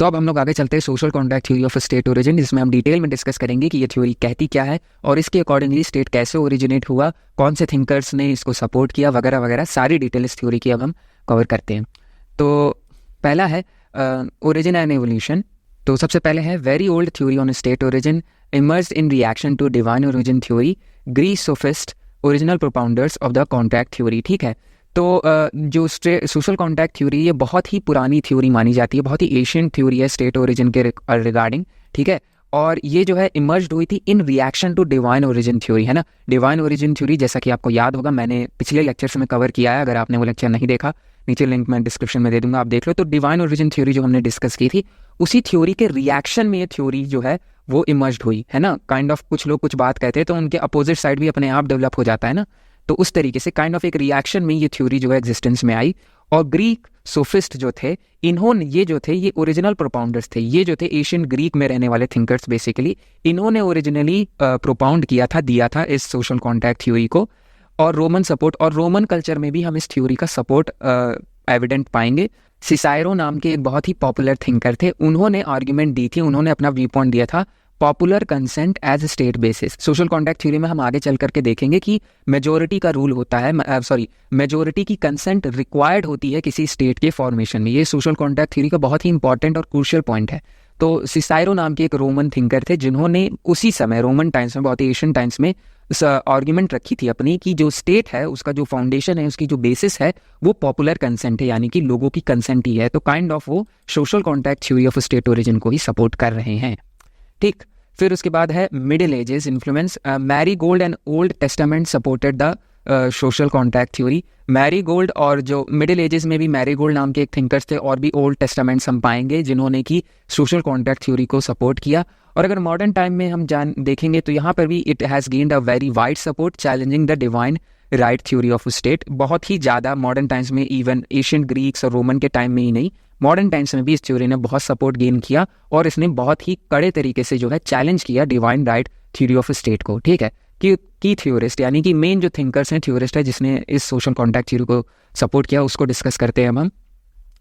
तो अब हम लोग आगे चलते हैं social contract theory of state origin, जिसमें हम डिटेल में डिस्कस करेंगे कि ये थ्योरी कहती क्या है और इसके अकॉर्डिंगली स्टेट कैसे ओरिजिनेट हुआ, कौन से थिंकर्स ने इसको सपोर्ट किया वगैरह वगैरह, सारी डिटेल इस थ्योरी की अब हम कवर करते हैं। तो पहला है ओरिजिन एंड एवोल्यूशन। तो सबसे पहले है very old theory on state origin emerged in reaction to divine origin theory, Greece sophist original propounders of the contract theory. ठीक है, तो जो सोशल कॉन्ट्रैक्ट थ्योरी ये बहुत ही पुरानी थ्योरी मानी जाती है, बहुत ही एशियंट थ्योरी है स्टेट ओरिजिन के रिगार्डिंग। ठीक है, और ये जो है इमर्ज्ड हुई थी in reaction to divine origin theory, है ना। डिवाइन ओरिजिन थ्योरी जैसा कि आपको याद होगा, मैंने पिछले लेक्चर्स में कवर किया है। अगर आपने वो लेक्चर नहीं देखा, नीचे लिंक मैं डिस्क्रिप्शन में दे दूंगा, आप देख लो। तो डिवाइन ओरिजिन थ्योरी जो हमने डिस्कस की थी, उसी थ्योरी के रिएक्शन में ये थ्योरी जो है वो इमर्ज्ड हुई, है ना। काइंड ऑफ कुछ लोग कुछ बात कहते हैं तो उनके अपोजिट साइड भी अपने आप डेवलप हो जाता है ना। तो उस तरीके से काइंड ऑफ एक रिएक्शन में ये थ्योरी जो है एग्जिस्टेंस में आई। और ग्रीक सोफिस्ट जो थे, इन्होंने ये ओरिजिनल प्रोपाउंडर्स थे, ये जो थे एशियन ग्रीक में रहने वाले थिंकर्स बेसिकली, इन्होंने ओरिजिनली प्रोपाउंड दिया था इस सोशल कॉन्ट्रैक्ट थ्योरी को। और रोमन सपोर्ट, और रोमन कल्चर में भी हम इस थ्योरी का सपोर्ट एविडेंट पाएंगे। सिसाइरो नाम के एक बहुत ही पॉपुलर थिंकर थे, उन्होंने आर्ग्यूमेंट दी थी, उन्होंने अपना व्यू पॉइंट दिया था popular consent as state basis. Social contract theory में हम आगे चल करके देखेंगे कि मेजोरिटी का रूल होता है, मेजोरिटी की कंसेंट रिक्वायर्ड होती है किसी स्टेट के फॉर्मेशन में। ये सोशल कॉन्ट्रैक्ट थ्योरी का बहुत ही इंपॉर्टेंट और क्रूशियल पॉइंट है। तो सिसाइरो नाम के एक रोमन थिंकर थे, जिन्होंने उसी समय रोमन टाइम्स में, बहुत ही एशियन टाइम्स में आर्ग्यूमेंट रखी थी अपनी कि जो स्टेट है उसका जो फाउंडेशन है, उसकी जो बेसिस है वो पॉपुलर कंसेंट है, यानी कि लोगों की कंसेंट ही है। तो काइंड ऑफ वो social contract theory of state origin को ही सपोर्ट कर रहे हैं। ठीक, फिर उसके बाद है middle ages influence. Marie Gold and old testament supported the social contract theory. Marie Gold, और जो मिडिल एजेस में भी मैरी गोल्ड नाम के एक थिंकर्स थे, और भी ओल्ड टेस्टामेंट्स हम पाएंगे जिन्होंने की सोशल कॉन्ट्रैक्ट थ्योरी को सपोर्ट किया। और अगर मॉडर्न टाइम में हम देखेंगे तो यहाँ पर भी it has gained a very wide support, challenging the divine right theory of state. बहुत ही ज़्यादा मॉडर्न टाइम्स में, इवन एशियन ग्रीक्स और रोमन के टाइम में ही नहीं, मॉडर्न टाइम्स में भी इस थ्योरी ने बहुत सपोर्ट गेन किया और इसने बहुत ही कड़े तरीके से जो है चैलेंज किया divine right theory of state को। ठीक है, की थ्योरिस्ट, यानी कि मेन जो थिंकर्स हैं, थ्योरिस्ट है जिसने इस सोशल कॉन्ट्रैक्ट थ्योरी को सपोर्ट किया, उसको डिस्कस करते हैं हम।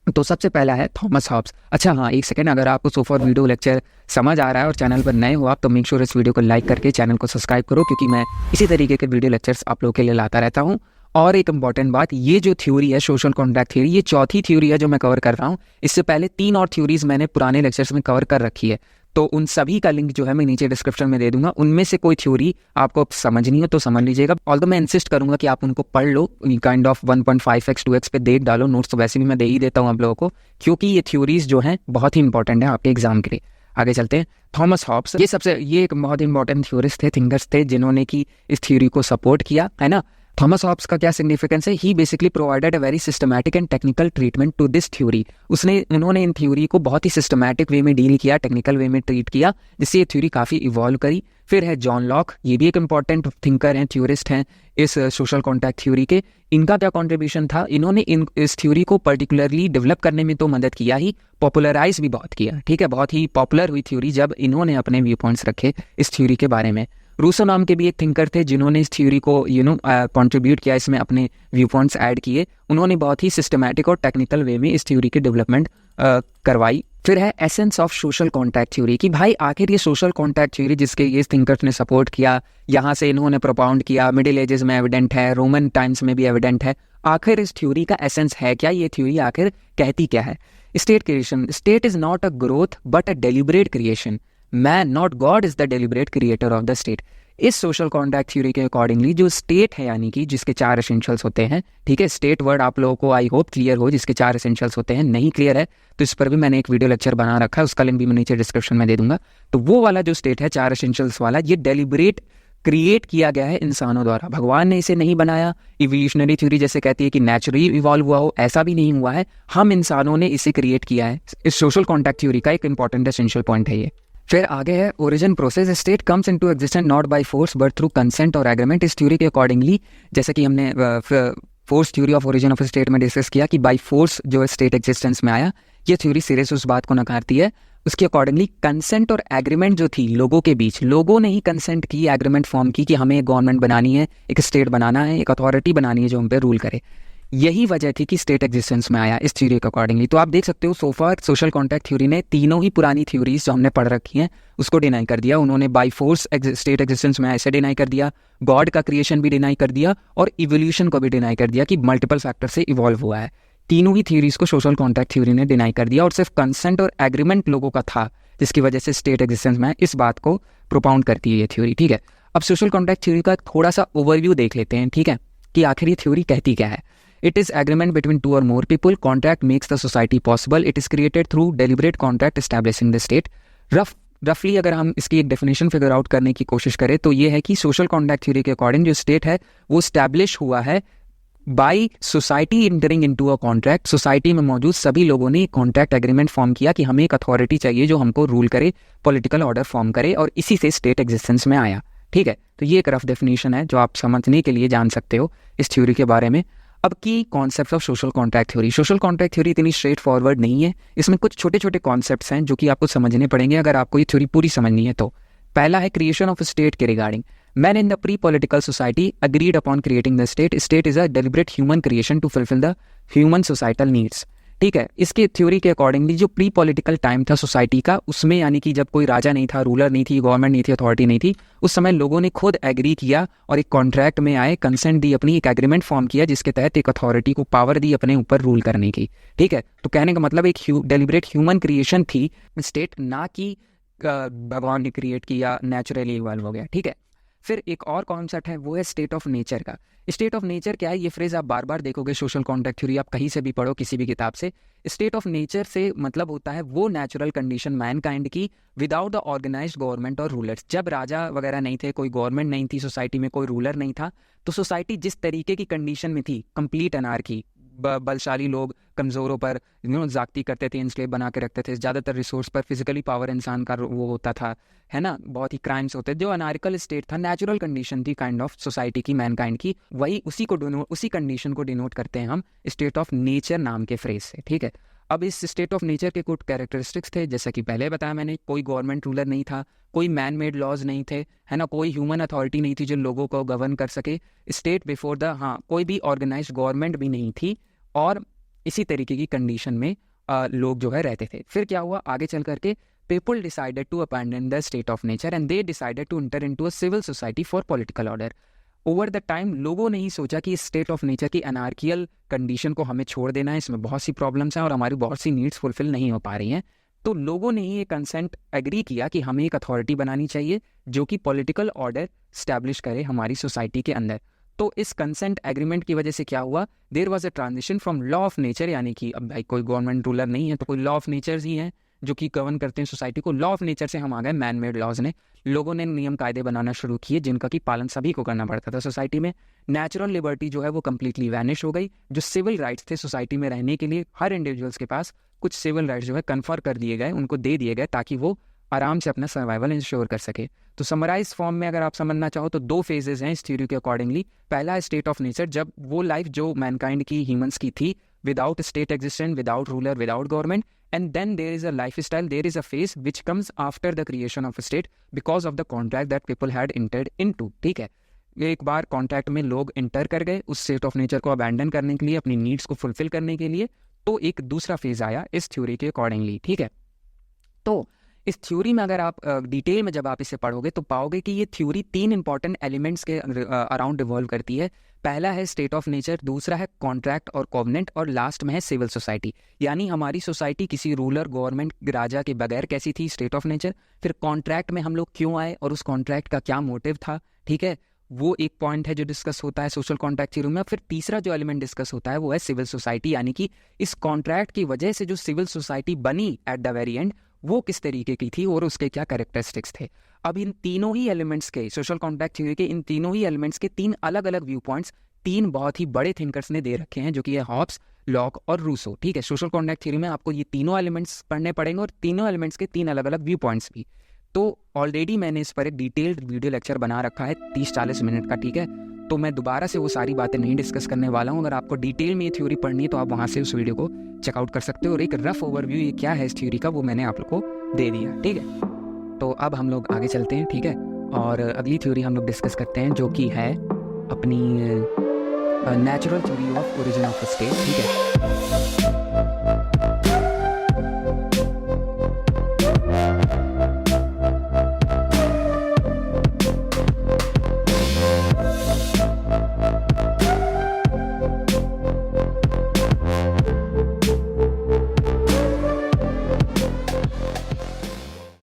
तो सबसे पहला है थॉमस हॉब्स। अच्छा हाँ, एक सेकंड, अगर आपको सो फॉर वीडियो लेक्चर समझ आ रहा है और चैनल पर नए हो आप, तो मेक श्योर इस वीडियो को लाइक करके चैनल को सब्सक्राइब करो, क्योंकि मैं इसी तरीके के वीडियो लेक्चर्स आप लोगों के लिए लाता रहता हूँ। और एक इंपॉर्टेंट बात, ये जो थ्योरी है सोशल कॉन्ट्रैक्ट थ्योरी, ये चौथी थ्योरी है जो मैं कवर कर रहा हूँ। इससे पहले 3 और थ्योरीज मैंने पुराने लेक्चर्स में कवर कर रखी है, तो उन सभी का लिंक जो है मैं नीचे डिस्क्रिप्शन में दे दूंगा। उनमें से कोई थ्योरी आपको समझनी हो तो समझ लीजिएगा, ऑल्दो मैं इंसिस्ट करूंगा कि आप उनको पढ़ लो, काइंड ऑफ 1.5x 2x पे देख डालो। नोट्स तो वैसे भी मैं दे ही देता हूँ आप लोगों को, क्योंकि ये थ्योरीज जो हैं बहुत ही इंपॉर्टेंट है आपके एग्जाम के लिए। आगे चलते हैं। थॉमस हॉब्स, ये एक बहुत इंपॉर्टेंट थ्योरिस्ट थे, थिंकर्स थे, जिन्होंने की इस थ्योरी को सपोर्ट किया, है ना। थॉमस हॉब्स का क्या सिग्निफिकेंस है? He basically provided a very systematic and technical treatment to this theory. उन्होंने इन थ्योरी को बहुत ही सिस्टमैटिक वे में डील किया, टेक्निकल वे में ट्रीट किया, जिससे ये थ्योरी काफ़ी इवॉल्व करी। फिर है जॉन लॉक, ये भी एक इंपॉर्टेंट थिंकर हैं, थ्योरिस्ट हैं इस सोशल कॉन्ट्रैक्ट थ्योरी के। इनका क्या कॉन्ट्रीब्यूशन था? इन्होंने इस थ्योरी को पर्टिकुलरली डेवलप करने में तो मदद किया ही, पॉपुलराइज भी बहुत किया। ठीक है, बहुत ही पॉपुलर हुई थ्योरी जब इन्होंने अपने व्यू पॉइंट्स रखे इस थ्योरी के बारे में। रूसो नाम के भी एक थिंकर थे, जिन्होंने इस थ्योरी को कंट्रीब्यूट किया, इसमें अपने व्यू पॉइंट्स ऐड किए। उन्होंने बहुत ही सिस्टमैटिक और टेक्निकल वे में इस थ्योरी की डेवलपमेंट करवाई। फिर है essence of social contract theory, कि भाई आखिर ये सोशल कॉन्ट्रैक्ट थ्योरी जिसके ये थिंकर्स ने सपोर्ट किया, यहाँ से इन्होंने प्रोपाउंड किया, मिडिल एजेस में एविडेंट है, रोमन टाइम्स में भी एविडेंट है, आखिर इस थ्योरी का एसेंस है क्या? ये थ्योरी आखिर कहती क्या है? State creation, state is not a growth but a deliberate creation, man not God is the deliberate creator of the state. इस सोशल कॉन्ट्रैक्ट थ्योरी के अकॉर्डिंगली जो स्टेट है, यानी कि जिसके 4 एसेंशियल्स होते हैं, ठीक है, स्टेट वर्ड आप लोगों को आई होप क्लियर हो, जिसके 4 एसेंशियल्स होते हैं। नहीं क्लियर है तो इस पर भी मैंने एक वीडियो लेक्चर बना रखा है, उसका लिंक भी मैं नीचे डिस्क्रिप्शन में दे दूंगा। तो वो वाला जो स्टेट है 4 एसेंशियल्स वाला, ये डेलिब्रेट क्रिएट किया गया है इंसानों द्वारा, भगवान ने इसे नहीं बनाया। इवोल्यूशनरी थ्योरी जैसे कहती है कि नेचुरली इवॉल्व हुआ हो, ऐसा भी नहीं हुआ है, हम इंसानों ने इसे क्रिएट किया है। इस सोशल कॉन्ट्रैक्ट थ्योरी का एक इंपॉर्टेंट एसेंशियल पॉइंट है ये। फिर आगे है origin process, state comes into existence not by force but through consent और एग्रीमेंट। इस थ्योरी के अकॉर्डिंगली, जैसे कि हमने force theory of origin of state में डिस्कस किया कि बाय फोर्स जो स्टेट एग्जिस्टेंस में आया, ये थ्योरी सिरे से उस बात को नकारती है। उसके अकॉर्डिंगली कंसेंट और एग्रीमेंट जो थी लोगों के बीच, लोगों ने ही कंसेंट की, एग्रीमेंट फॉर्म की कि हमें एक गवर्नमेंट बनानी है, एक स्टेट बनाना है, एक अथॉरिटी बनानी है जो हम पे रूल करे। यही वजह थी कि स्टेट एग्जिस्टेंस में आया इस थ्योरी के अकॉर्डिंगली। तो आप देख सकते हो सोफा सोशल कॉन्ट्रैक्ट थ्योरी ने तीनों ही पुरानी थ्योरीज जो हमने पढ़ रखी हैं उसको डिनाई कर दिया। उन्होंने बाई फोर्स स्टेट एग्जिस्टेंस में ऐसे डिनाई कर दिया, गॉड का क्रिएशन भी डिनाई कर दिया और इवोल्यूशन को भी डिनाई कर दिया कि मल्टीपल फैक्टर से इवॉल्व हुआ है। तीनों ही थ्योरीज को सोशल कॉन्ट्रैक्ट थ्योरी ने डिनाई कर दिया और सिर्फ कंसेंट और एग्रीमेंट लोगों का था जिसकी वजह से स्टेट एग्जिस्टेंस में इस बात को प्रोपाउंड करती है ये थ्योरी। ठीक है, अब सोशल कॉन्ट्रैक्ट थ्योरी का थोड़ा सा ओवरव्यू देख लेते हैं। ठीक है, कि आखिर ये थ्योरी कहती क्या है। It is agreement between two or more people. Contract makes the society possible. It is created through deliberate contract establishing the state. रफली अगर हम इसकी एक डेफिनेशन फिगर आउट करने की कोशिश करें तो ये है कि सोशल कॉन्ट्रैक्ट थ्योरी के अकॉर्डिंग जो स्टेट है वो स्टैब्लिश हुआ है by society entering into a contract. Society में मौजूद सभी लोगों ने कॉन्ट्रैक्ट एग्रीमेंट फॉर्म किया कि हमें एक अथॉरिटी चाहिए जो हमको रूल करे, पॉलिटिकल ऑर्डर फॉर्म करे, और इसी से स्टेट एग्जिस्टेंस में आया। ठीक है, तो ये एक रफ डेफिनेशन है जो आप समझने के लिए जान सकते हो इस थ्योरी के बारे में। अब की concept of social contract theory. Social contract theory इतनी स्ट्रेट फॉरवर्ड नहीं है, इसमें कुछ छोटे छोटे कॉन्सेप्ट्स हैं जो कि आपको समझने पड़ेंगे अगर आपको ये थ्योरी पूरी समझनी है तो। पहला है क्रिएशन ऑफ स्टेट के regarding. Man in the pre political society agreed upon creating the state. State is a deliberate human creation to fulfil the human societal needs. ठीक है, इसके थ्योरी के अकॉर्डिंगली जो प्री पॉलिटिकल टाइम था society का, उसमें यानी कि जब कोई राजा नहीं था, रूलर नहीं थी, गवर्नमेंट नहीं थी, अथॉरिटी नहीं थी, उस समय लोगों ने खुद एग्री किया और एक कॉन्ट्रैक्ट में आए, कंसेंट दी, अपनी एक एग्रीमेंट फॉर्म किया जिसके तहत एक अथॉरिटी को पावर दी अपने ऊपर रूल करने की। ठीक है, तो कहने का मतलब एक डेलिब्रेट ह्यूमन क्रिएशन थी स्टेट, ना कि भगवान ने क्रिएट किया, नेचुरली इवॉल्व हो गया। ठीक है, फिर एक और कॉन्सेप्ट है वो है स्टेट ऑफ नेचर का। स्टेट ऑफ नेचर क्या है, ये फ्रेज आप बार बार देखोगे सोशल कॉन्ट्रैक्ट थ्योरी, आप कहीं से भी पढ़ो किसी भी किताब से। स्टेट ऑफ नेचर से मतलब होता है वो नेचुरल कंडीशन मैनकाइंड की विदाउट द ऑर्गेनाइज्ड गवर्नमेंट और रूलर्स। जब राजा वगैरह नहीं थे, कोई गवर्नमेंट नहीं थी सोसाइटी में, कोई रूलर नहीं था, तो सोसाइटी जिस तरीके की कंडीशन में थी, कंप्लीट अनार्की, बलशाली लोग कमज़ोरों पर जागती करते थे, इनस्लेव बना के रखते थे, ज़्यादातर रिसोर्स पर फिजिकली पावर इंसान का वो होता था, है ना, बहुत ही क्राइम्स होते थे। जो अनार्कल स्टेट था, नेचुरल कंडीशन थी काइंड ऑफ सोसाइटी की, मैनकाइंड की, वही उसी कंडीशन को डिनोट करते हैं हम स्टेट ऑफ नेचर नाम के फ्रेज से। ठीक है, अब इस स्टेट ऑफ नेचर के कुछ कैरेक्टरिस्टिक्स थे, जैसा कि पहले बताया मैंने, कोई गवर्नमेंट रूलर नहीं था, कोई मैन मेड लॉज नहीं थे, है ना, कोई ह्यूमन अथॉरिटी नहीं थी जो लोगों को गवर्न कर सके, स्टेट बिफोर द, हाँ, कोई भी ऑर्गेनाइज्ड गवर्नमेंट भी नहीं थी, और इसी तरीके की कंडीशन में लोग जो है रहते थे। फिर क्या हुआ आगे चल करके, people decided to abandon the state of nature and they decided to enter into a civil society for political order. Over the time लोगों ने ही सोचा कि इस स्टेट ऑफ नेचर की अनार्कियल कंडीशन को हमें छोड़ देना है, इसमें बहुत सी प्रॉब्लम्स हैं और हमारी बहुत सी नीड्स फुलफिल नहीं हो पा रही हैं। तो लोगों ने ही ये कंसेंट एग्री किया कि हमें एक अथॉरिटी बनानी चाहिए जो कि पॉलिटिकल ऑर्डर स्टैब्लिश करे हमारी सोसाइटी के अंदर। तो इस कंसेंट एग्रीमेंट की वजह से क्या हुआ, there was a transition from law of nature, यानी कि अब भाई कोई गवर्नमेंट रूलर नहीं है तो कोई लॉ ऑफ नेचर ही हैं जो कि गवर्न करते हैं सोसाइटी को। लॉ ऑफ नेचर से हम आ गए मैन मेड लॉज ने। लोगों ने नियम कायदे बनाना शुरू किए जिनका कि पालन सभी को करना पड़ता था सोसाइटी में। नेचुरल लिबर्टी जो है वो कंप्लीटली वैनिश हो गई। जो सिविल राइट्स थे सोसाइटी में रहने के लिए, हर इंडिविजुअल्स के पास कुछ सिविल राइट्स जो है कन्फर कर दिए गए, उनको दे दिए गए ताकि वो आराम से अपना सर्वाइवल इंश्योर कर सके। तो समराइज फॉर्म में अगर आप समझना चाहो तो दो फेजेस हैं इस थ्योरी के अकॉर्डिंगली। पहला है स्टेट ऑफ नेचर, जब वो लाइफ जो मैनकाइंड की, ह्यूमंस की थी, without state existence, without ruler, without government, and then there is a life style, there is a phase which comes after the creation of state because of the contract that people had entered into. ठीक है, एक बार contract में लोग inter कर गए उस state of nature को abandon करने के लिए, अपनी नीड्स को फुलफिल करने के लिए, तो एक दूसरा फेज आया इस थ्योरी के अकॉर्डिंगली। ठीक है, तो इस थ्योरी में अगर आप डिटेल में जब आप इसे पढ़ोगे तो पाओगे कि ये थ्योरी तीन इंपॉर्टेंट एलिमेंट्स के अराउंड रिवॉल्व करती है। पहला है स्टेट ऑफ नेचर, दूसरा है कॉन्ट्रैक्ट और कॉवेनेंट, और लास्ट में है सिविल सोसाइटी। यानी हमारी सोसाइटी किसी रूलर, गवर्नमेंट, राजा के बगैर कैसी थी, स्टेट ऑफ नेचर। फिर कॉन्ट्रैक्ट में हम लोग क्यों आए और उस कॉन्ट्रैक्ट का क्या मोटिव था, ठीक है, वो एक पॉइंट है जो डिस्कस होता है सोशल कॉन्ट्रैक्ट थ्योरी में। फिर तीसरा जो एलिमेंट डिस्कस होता है वो है सिविल सोसाइटी, यानी कि इस कॉन्ट्रैक्ट की वजह से जो सिविल सोसाइटी बनी एट द वेरी एंड वो किस तरीके की थी और उसके क्या कैरेक्टरिस्टिक्स थे। अब इन तीनों ही एलिमेंट्स के, सोशल कॉन्ट्रैक्ट थ्योरी के इन तीनों ही एलिमेंट्स के तीन अलग अलग व्यू पॉइंट्स तीन बहुत ही बड़े थिंकर्स ने दे रखे हैं, जो कि है हॉब्स, लॉक और रूसो। ठीक है, सोशल कॉन्ट्रैक्ट थ्योरी में आपको ये तीनों एलिमेंट्स पढ़ने पड़ेंगे और तीनों एलिमेंट्स के तीन अलग अलग व्यू पॉइंट्स भी। तो ऑलरेडी मैंने इस पर एक डिटेल्ड वीडियो लेक्चर बना रखा है 30-40 मिनट का। ठीक है, तो मैं दोबारा से वो सारी बातें नहीं डिस्कस करने वाला हूँ। अगर आपको डिटेल में ये थ्योरी पढ़नी है तो आप वहाँ से उस वीडियो को चेकआउट कर सकते हो, और एक रफ ओवरव्यू ये क्या है इस थ्योरी का वो मैंने आप लोग को दे दिया। ठीक है, तो अब हम लोग आगे चलते हैं। ठीक है, और अगली थ्योरी हम लोग डिस्कस करते हैं जो कि है अपनी natural theory of origin of a state, ठीक है।